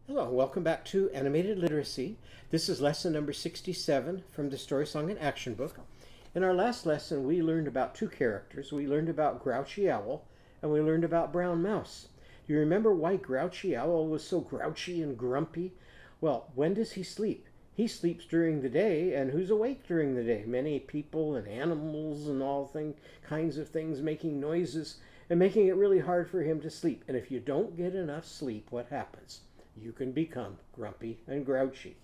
Hello, welcome back to Animated Literacy. This is lesson number 67 from the Story Song and Action Book. In our last lesson, we learned about two characters. We learned about Grouchy Owl and we learned about Brown Mouse. Do you remember why Grouchy Owl was so grouchy and grumpy? Well, when does he sleep? He sleeps during the day, and who's awake during the day? Many people and animals and all kinds of things making noises and making it really hard for him to sleep. And if you don't get enough sleep, what happens? You can become grumpy and grouchy.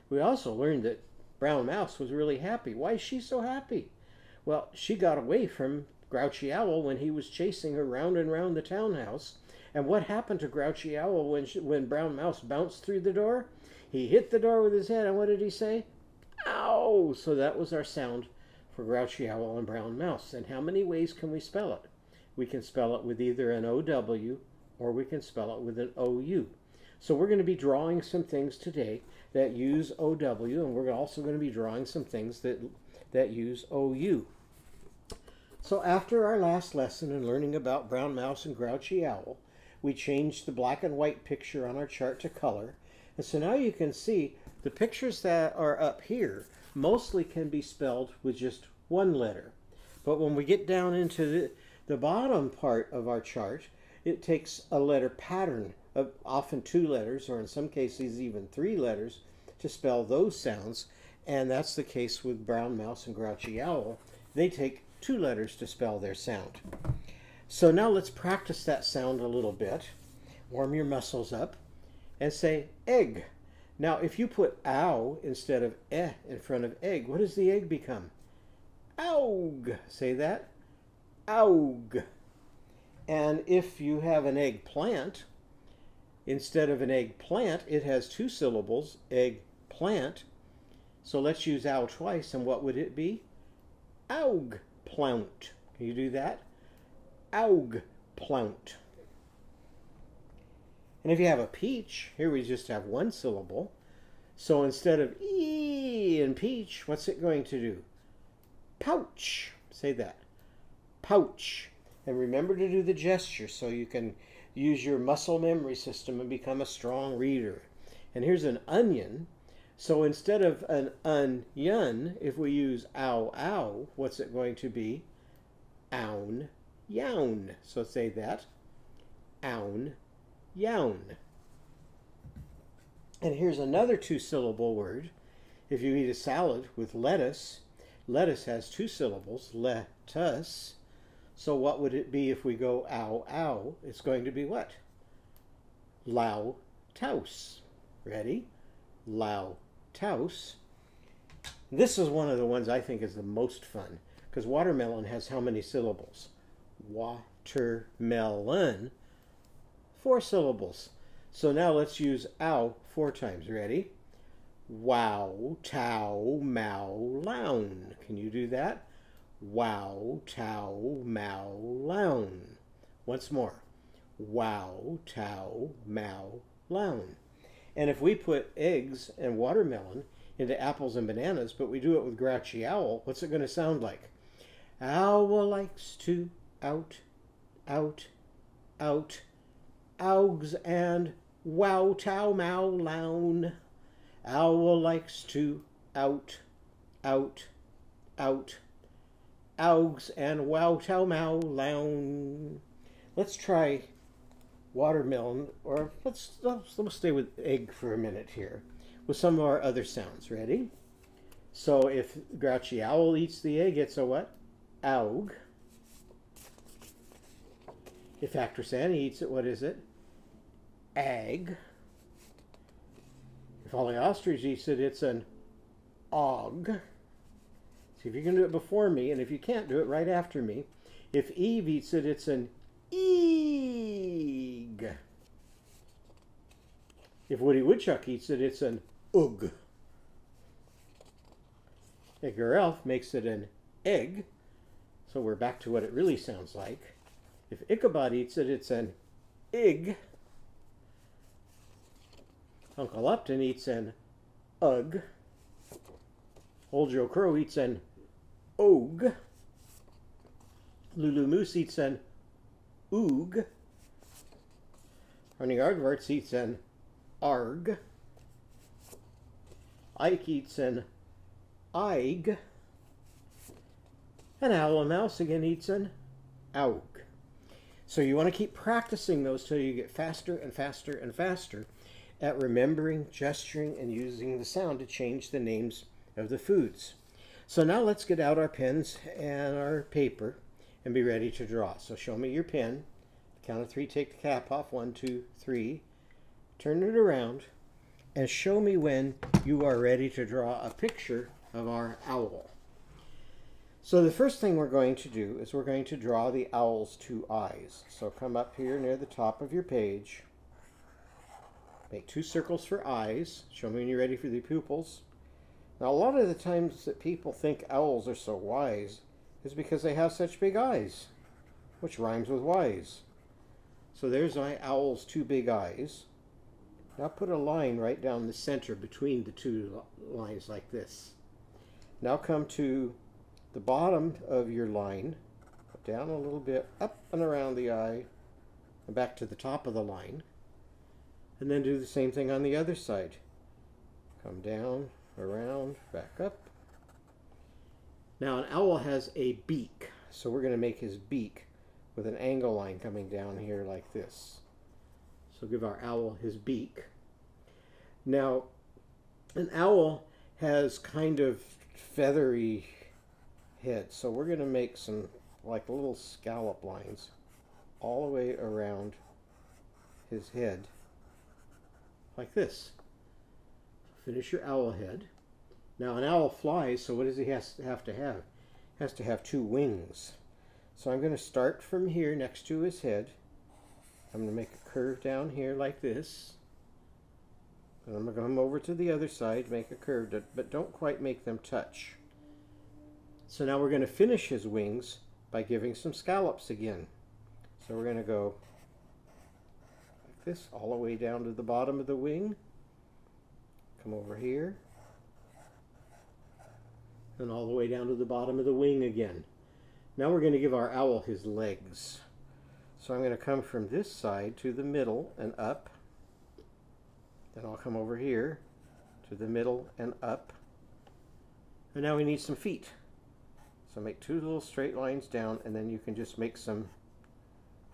We also learned that Brown Mouse was really happy. Why is she so happy? Well, she got away from Grouchy Owl when he was chasing her round and round the townhouse. And what happened to Grouchy Owl when Brown Mouse bounced through the door? He hit the door with his head, and what did he say? Ow! So that was our sound for Grouchy Owl and Brown Mouse. And how many ways can we spell it? We can spell it with either an O-W or we can spell it with an O-U. So we're going to be drawing some things today that use OW, and we're also going to be drawing some things that use OU. So after our last lesson and learning about Brown Mouse and Grouchy Owl, we changed the black and white picture on our chart to color. And so now you can see the pictures that are up here mostly can be spelled with just one letter. But when we get down into the bottom part of our chart, it takes a letter pattern of often two letters, or in some cases even three letters, to spell those sounds. And that's the case with Brown Mouse and Grouchy Owl. They take two letters to spell their sound. So now let's practice that sound a little bit. Warm your muscles up and say egg. Now if you put ow instead of eh in front of egg, what does the egg become? Aug. Say that. Aug. And if you have an eggplant, instead of an eggplant, it has two syllables, eggplant. So let's use ow twice, and what would it be? Augplant. Can you do that? Augplant. And if you have a peach, here we just have one syllable. So instead of E in peach, what's it going to do? Pouch. Say that. Pouch. And remember to do the gesture so you can use your muscle memory system and become a strong reader. And here's an onion. So instead of an onion, if we use ow, ow, what's it going to be? Own, yown. So say that. Own, yown. And here's another two-syllable word. If you eat a salad with lettuce, lettuce has two syllables, lettuce. So what would it be if we go ow, ow? It's going to be what? Lao touse. Ready? Lao touse. This is one of the ones I think is the most fun, because watermelon has how many syllables? Watermelon. 4 syllables. So now let's use ow 4 times. Ready? Wow, tow, mau, loun. Can you do that? Wow, tow, mau, loun. Once more. Wow, tow, mau, loun. And if we put eggs and watermelon into apples and bananas, but we do it with Grouchy Owl, what's it going to sound like? Owl likes to out, out, out, augs and wow, tow, mau, loun. Owl likes to out, out, out, augs and wow, tow, mau, loun. Let's try watermelon, or let's stay with egg for a minute here with some of our other sounds. Ready? So if Grouchy Owl eats the egg, it's a what? Aug. If Actress Annie eats it, what is it? Ag. If Holly Ostrich eats it, it's an og. See if you can do it before me, and if you can't do it, right after me. If Eve eats it, it's an eeg. If Woody Woodchuck eats it, it's an ug. Edgar Elf makes it an egg, so we're back to what it really sounds like. If Ichabod eats it, it's an ig. Uncle Upton eats an ug. Old Joe Crow eats an og. Lulu Moose eats an oog. Ernie Aardvark eats an arg. Ike eats an aig. An owl and mouse again eats an aug. So you want to keep practicing those till you get faster and faster and faster at remembering, gesturing, and using the sound to change the names of the foods. So now let's get out our pens and our paper and be ready to draw. So show me your pen. Count of 3, take the cap off. 1, 2, 3. Turn it around and show me when you are ready to draw a picture of our owl. So the first thing we're going to do is we're going to draw the owl's 2 eyes. So come up here near the top of your page. Make 2 circles for eyes. Show me when you're ready for the pupils. Now a lot of the times that people think owls are so wise is because they have such big eyes, which rhymes with wise. So there's my owl's 2 big eyes. Now put a line right down the center between the 2 lines like this. Now come to the bottom of your line, down a little bit, up and around the eye, and back to the top of the line. And then do the same thing on the other side. Come down, around, back up. Now an owl has a beak, so we're going to make his beak with an angle line coming down here like this. So give our owl his beak. Now an owl has kind of feathery head, so we're going to make some like little scallop lines all the way around his head like this. Finish your owl head. Now an owl flies, so what does he have to have? He has to have 2 wings. So I'm going to start from here next to his head. I'm going to make a curve down here like this. And I'm going to come over to the other side, make a curve, but don't quite make them touch. So now we're going to finish his wings by giving some scallops again. So we're going to go like this all the way down to the bottom of the wing. Come over here. And all the way down to the bottom of the wing again. Now we're going to give our owl his legs. So I'm going to come from this side to the middle and up. Then I'll come over here to the middle and up. And now we need some feet. So make 2 little straight lines down, and then you can just make some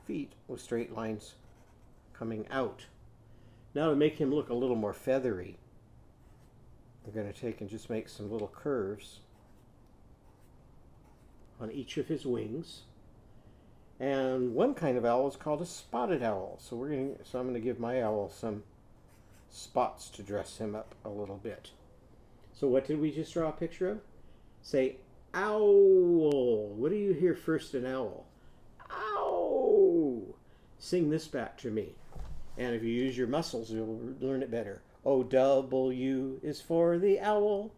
feet with straight lines coming out. Now to make him look a little more feathery, we're going to take and just make some little curves on each of his wings. And one kind of owl is called a spotted owl. So I'm going to give my owl some spots to dress him up a little bit. So what did we just draw a picture of? Say owl. What do you hear first in owl? Ow! Sing this back to me. And if you use your muscles, you'll learn it better. O-W is for the owl.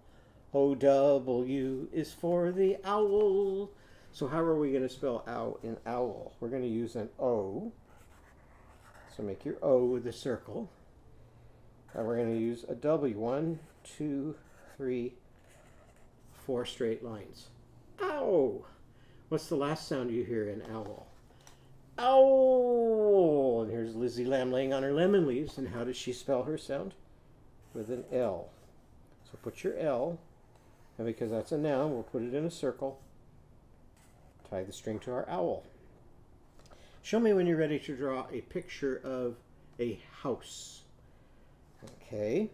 O-W is for the owl. So how are we going to spell ow in owl? We're going to use an O. So make your O with a circle. And we're going to use a W. 1, 2, 3, 4 straight lines. Ow! What's the last sound you hear in owl? Owl! And here's Lizzie Lamb laying on her lemon leaves. And how does she spell her sound? With an L. So put your L, and because that's a noun, we'll put it in a circle. Tie the string to our owl. Show me when you're ready to draw a picture of a house. Okay,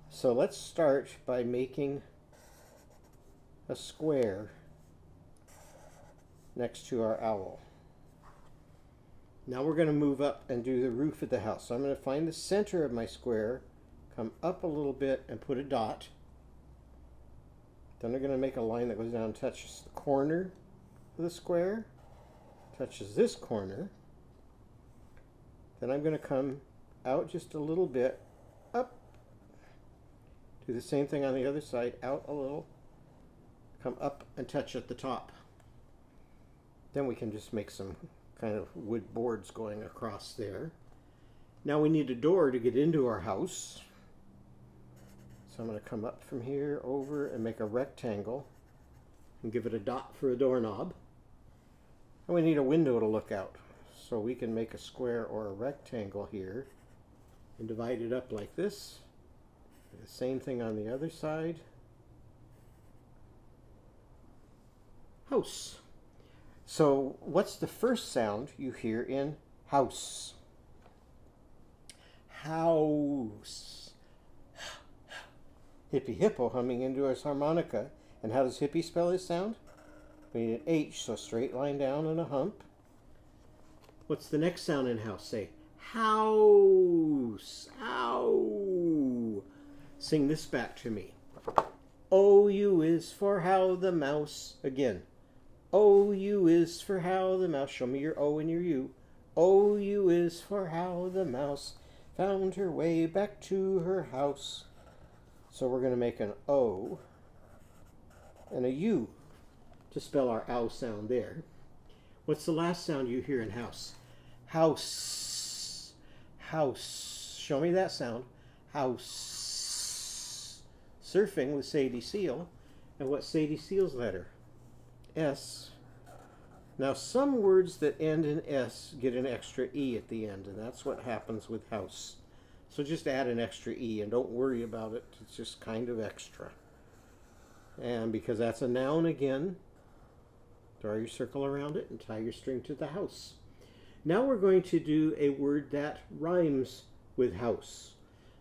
so let's start by making a square next to our owl. Now we're going to move up and do the roof of the house. So I'm going to find the center of my square, come up a little bit and put a dot. Then I'm going to make a line that goes down and touches the corner of the square, touches this corner. Then I'm going to come out just a little bit, up, do the same thing on the other side, out a little, come up and touch at the top. Then we can just make some kind of wood boards going across there. Now we need a door to get into our house. So I'm going to come up from here over and make a rectangle and give it a dot for a doorknob. And we need a window to look out. So we can make a square or a rectangle here and divide it up like this. The same thing on the other side. House. So what's the first sound you hear in house? House. Hippie hippo humming into his harmonica. And how does hippie spell his sound? We need an H, so straight line down and a hump. What's the next sound in house? Say, house. Ow. Sing this back to me. O-U is for how the mouse. Again. O-U is for how the mouse. Show me your O and your U. O-U is for how the mouse found her way back to her house. So we're going to make an O and a U to spell our ow sound there. What's the last sound you hear in house? House. House. Show me that sound. House. Surfing with Sadie Seal. And what's Sadie Seal's letter? S. Now some words that end in S get an extra E at the end, and that's what happens with house. So just add an extra E and don't worry about it. It's just kind of extra. And because that's a noun again, draw your circle around it and tie your string to the house. Now we're going to do a word that rhymes with house.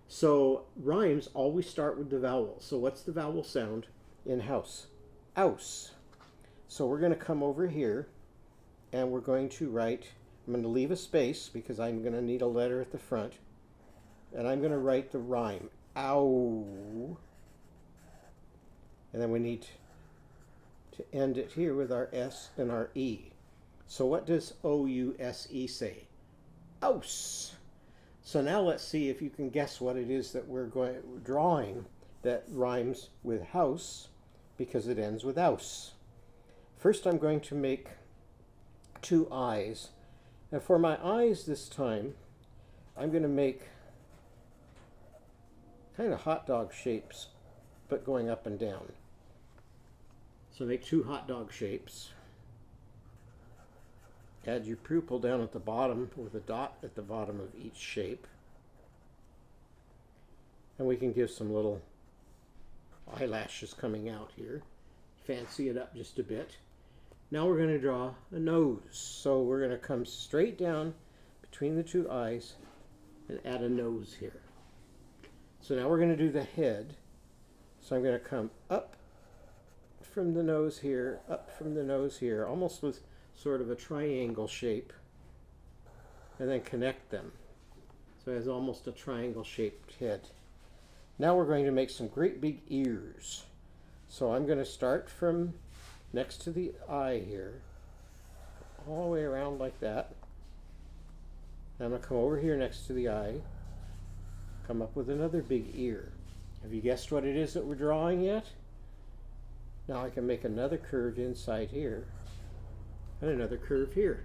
So rhymes always start with the vowel. So what's the vowel sound in house? Ouse. So we're going to come over here and we're going to write, I'm going to leave a space because I'm going to need a letter at the front. And I'm going to write the rhyme. Ow. And then we need to end it here with our S and our E. So what does O-U-S-E say? Ouse. So now let's see if you can guess what it is that we're drawing that rhymes with house because it ends with ouse. First I'm going to make two eyes. And for my eyes this time, I'm going to make kind of hot dog shapes, but going up and down. So make two hot dog shapes. Add your pupil down at the bottom with a dot at the bottom of each shape. And we can give some little eyelashes coming out here. Fancy it up just a bit. Now we're going to draw a nose. So we're going to come straight down between the two eyes and add a nose here. So now we're going to do the head. So I'm going to come up from the nose here, up from the nose here, almost with sort of a triangle shape, and then connect them. So it has almost a triangle shaped head. Now we're going to make some great big ears. So I'm going to start from next to the eye here, all the way around like that. And I'm going to come over here next to the eye, come up with another big ear. Have you guessed what it is that we're drawing yet? Now I can make another curve inside here and another curve here.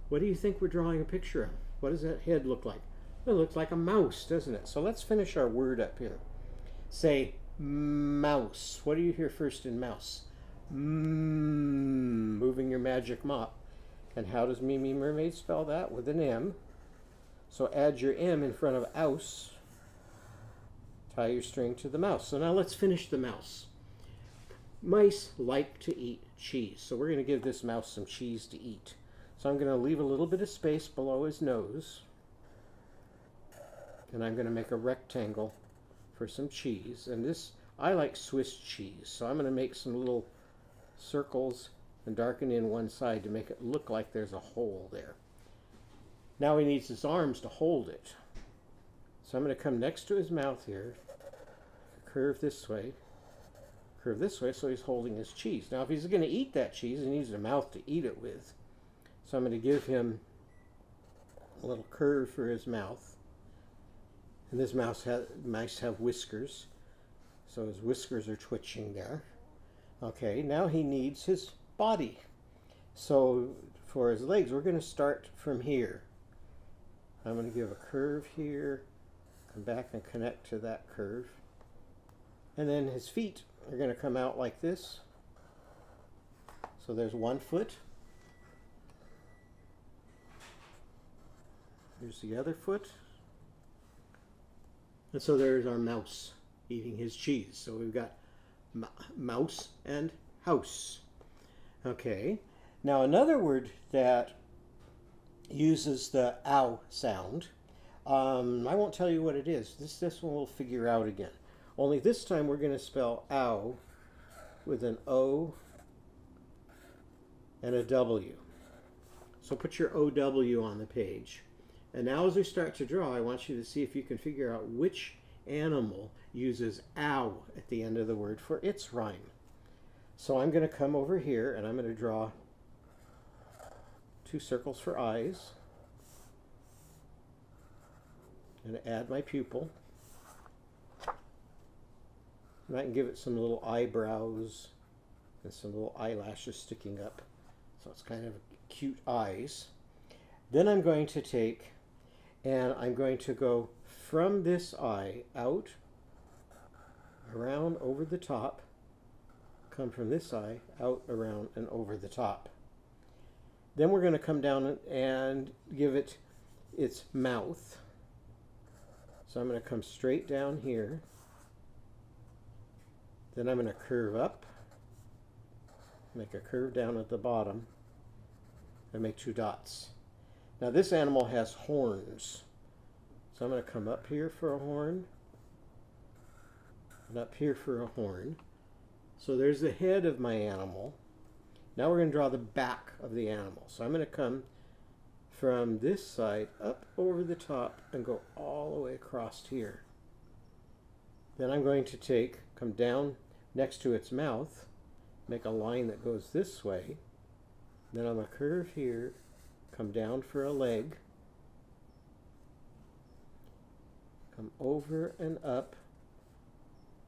What do you think we're drawing a picture of? What does that head look like? It looks like a mouse, doesn't it? So let's finish our word up here. Say mouse. What do you hear first in mouse? Moving your magic mop. And how does Mimi Mermaid spell that? With an M. So add your M in front of ouse. Tie your string to the mouse. So now let's finish the mouse. Mice like to eat cheese. So we're going to give this mouse some cheese to eat. So I'm going to leave a little bit of space below his nose. And I'm going to make a rectangle for some cheese. And this, I like Swiss cheese. So I'm going to make some little circles and darken in one side to make it look like there's a hole there. Now he needs his arms to hold it. So I'm going to come next to his mouth here, curve this way so he's holding his cheese. Now if he's going to eat that cheese, he needs a mouth to eat it with. So I'm going to give him a little curve for his mouth. And this mice have whiskers, so his whiskers are twitching there. Okay, now he needs his body. So for his legs, we're going to start from here. I'm going to give a curve here, come back and connect to that curve. And then his feet are going to come out like this. So there's one foot. Here's the other foot. And so there's our mouse eating his cheese. So we've got mouse and house. Okay, now another word that uses the ow sound, I won't tell you what it is. This one we'll figure out again. Only this time we're going to spell ow with an O and a W. So put your OW on the page. And now as we start to draw, I want you to see if you can figure out which animal uses ow at the end of the word for its rhyme. So I'm going to come over here and I'm going to draw 2 circles for eyes. I'm going to add my pupil. And I can give it some little eyebrows and some little eyelashes sticking up. So it's kind of cute eyes. Then I'm going to take and I'm going to go from this eye out, around, over the top, come from this eye, out, around, and over the top. Then we're going to come down and give it its mouth. So I'm going to come straight down here. Then I'm going to curve up, make a curve down at the bottom, and make 2 dots. Now this animal has horns. So I'm going to come up here for a horn, and up here for a horn. So there's the head of my animal. Now we're going to draw the back of the animal. So I'm going to come from this side up over the top and go all the way across here. Then I'm going to come down next to its mouth, make a line that goes this way. Then I'm going to curve here, come down for a leg, come over and up,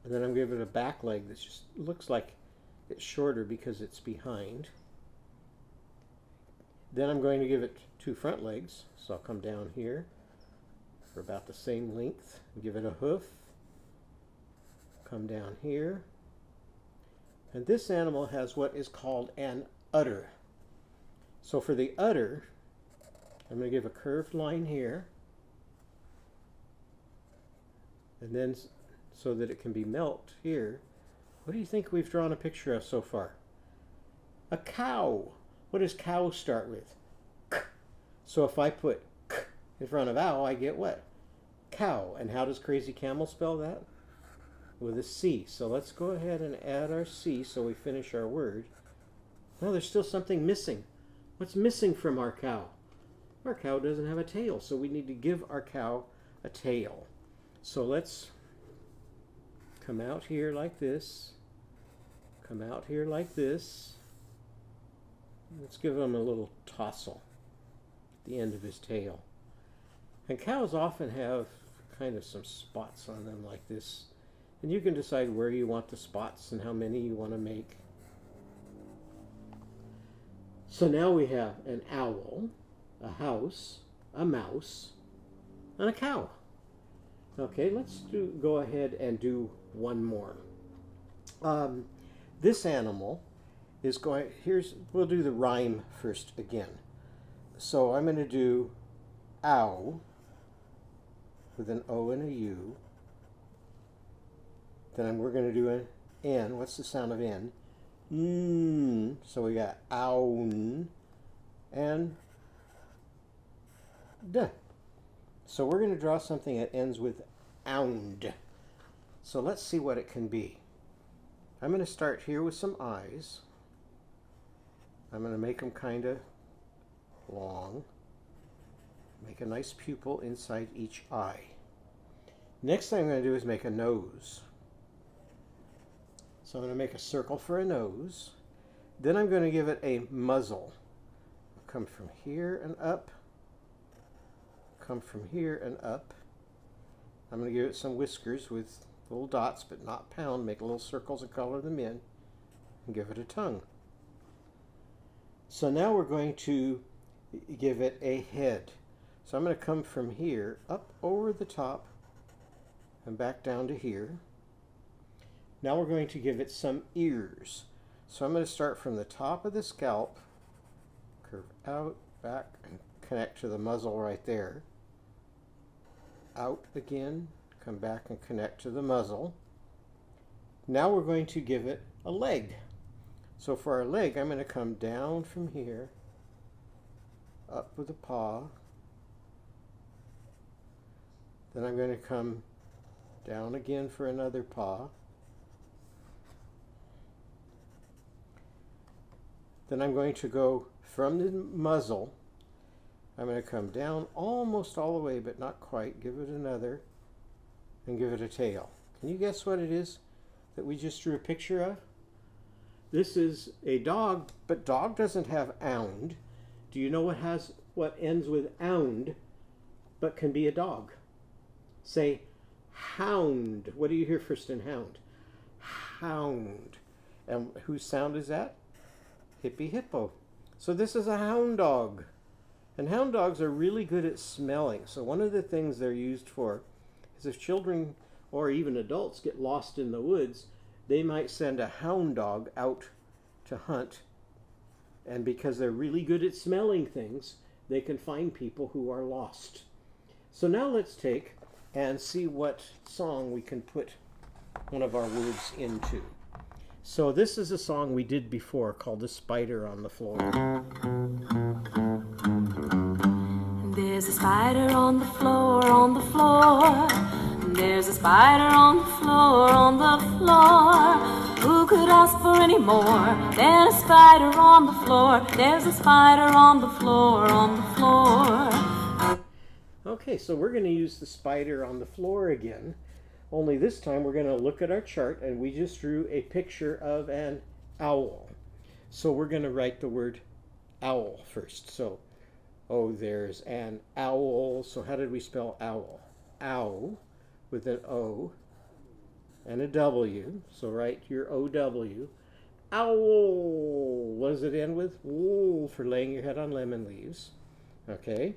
and then I'm going to give it a back leg that just looks like it's shorter because it's behind. Then I'm going to give it 2 front legs, so I'll come down here for about the same length and give it a hoof, come down here, and this animal has what is called an udder. So for the udder, I'm going to give a curved line here, and then so that it can be milked here. What do you think we've drawn a picture of so far? A cow. What does cow start with? K. So if I put k in front of ow, I get what? Cow. And how does Crazy Camel spell that? With a C. So let's go ahead and add our C so we finish our word. Well, there's still something missing. What's missing from our cow? Our cow doesn't have a tail, so we need to give our cow a tail. So let's come out here like this, come out here like this. Let's give him a little tousle at the end of his tail. And cows often have kind of some spots on them like this. And you can decide where you want the spots and how many you want to make. So now we have an owl, a house, a mouse, and a cow. Okay, let's go ahead and do one more. This animal is going, we'll do the rhyme first again. So I'm going to do ow with an O and a U. Then we're going to do an N. What's the sound of N? So we got own and D. So we're going to draw something that ends with ound. So let's see what it can be. I'm going to start here with some eyes. I'm going to make them kind of long. Make a nice pupil inside each eye. Next thing I'm going to do is make a nose. So I'm going to make a circle for a nose. Then I'm going to give it a muzzle. Come from here and up. Come from here and up. I'm going to give it some whiskers with little dots, but not pound. Make little circles and color them in. And give it a tongue. So now we're going to give it a head. So I'm going to come from here up over the top and back down to here. Now we're going to give it some ears. So I'm going to start from the top of the scalp, curve out, back, and connect to the muzzle right there. Out again, Come back and connect to the muzzle. Now we're going to give it a leg. So for our leg, I'm going to come down from here, up with a paw. Then I'm going to come down again for another paw. Then I'm going to go from the muzzle. I'm going to come down almost all the way, but not quite. Give it another, and give it a tail. Can you guess what it is that we just drew a picture of? This is a dog, but dog doesn't have ound. Do you know what ends with ound, but can be a dog? Say hound. What do you hear first in hound? Hound. And whose sound is that? Hippy hippo. So this is a hound dog. And hound dogs are really good at smelling. So one of the things they're used for is if children or even adults get lost in the woods, they might send a hound dog out to hunt. And because they're really good at smelling things, they can find people who are lost. So now let's take and see what song we can put one of our words into. So this is a song we did before called The Spider on the Floor. There's a spider on the floor, on the floor. There's a spider on the floor, on the floor. Who could ask for any more than a spider on the floor? There's a spider on the floor, on the floor. Okay, so we're going to use the spider on the floor again. Only this time we're going to look at our chart, and we just drew a picture of an owl. So we're going to write the word owl first. So, oh, there's an owl. So how did we spell owl? Ow with an O and a W. So write your O-W. Owl. What does it end with? Wool, for laying your head on lemon leaves. Okay.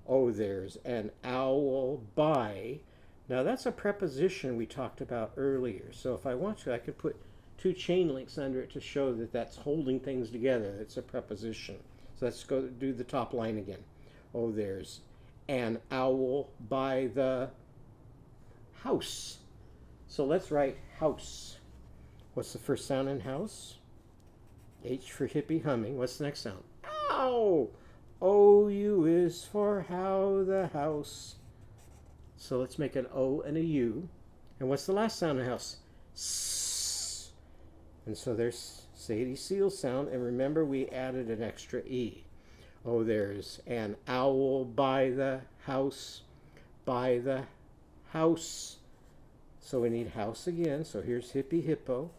Oh, there's an owl by. Now that's a preposition we talked about earlier. So if I want to, I could put two chain links under it to show that that's holding things together. It's a preposition. So let's go do the top line again. Oh, there's an owl by the house. So let's write house. What's the first sound in house? H for hippie, humming. What's the next sound? Ow! O-U is for how the house. So let's make an O and a U. And what's the last sound in house? S. And so there's Sadie Seal sound. And remember, we added an extra E. Oh, there's an owl by the house. By the house. So we need house again. So here's hippy hippo.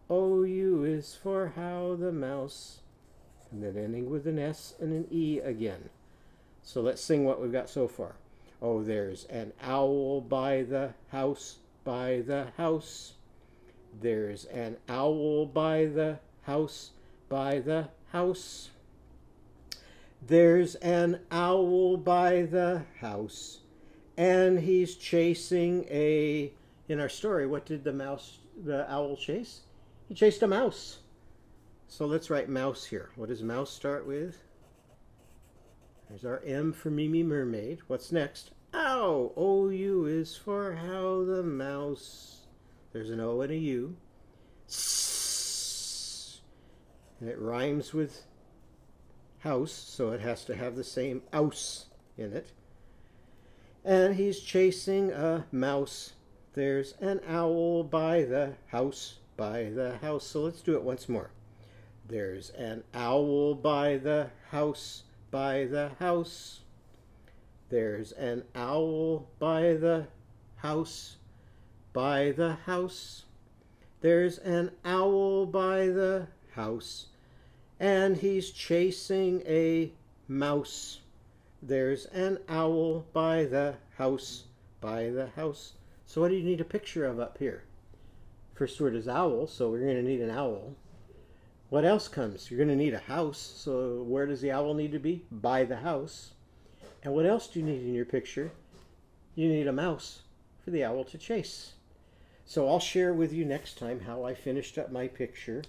O-U is for how the mouse. And then ending with an S and an E again. So let's sing what we've got so far. Oh, there's an owl by the house, by the house. There's an owl by the house, by the house. There's an owl by the house, and he's chasing a... In our story, what did the owl chase? He chased a mouse. So let's write mouse here. What does mouse start with? There's our M for Mimi Mermaid. What's next? Ow! O-U is for how the mouse. There's an O and a U. S. And it rhymes with house, so it has to have the same ouse in it. And he's chasing a mouse. There's an owl by the house, by the house. So let's do it once more. There's an owl by the house, by the house. There's an owl by the house, by the house. There's an owl by the house, and he's chasing a mouse. There's an owl by the house, by the house. So what do you need a picture of up here? First word is owl, so we're going to need an owl. What else comes? You're going to need a house, so where does the owl need to be? By the house. And what else do you need in your picture? You need a mouse for the owl to chase. So I'll share with you next time how I finished up my picture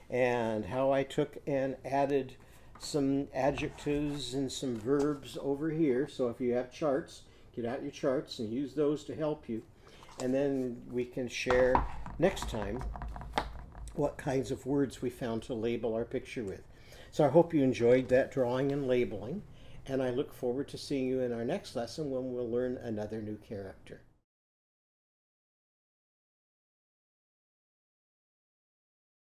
and how I took and added some adjectives and some verbs over here. So if you have charts, Get out your charts and use those to help you. And then we can share next time what kinds of words we found to label our picture with. So I hope you enjoyed that drawing and labeling, and I look forward to seeing you in our next lesson when we'll learn another new character.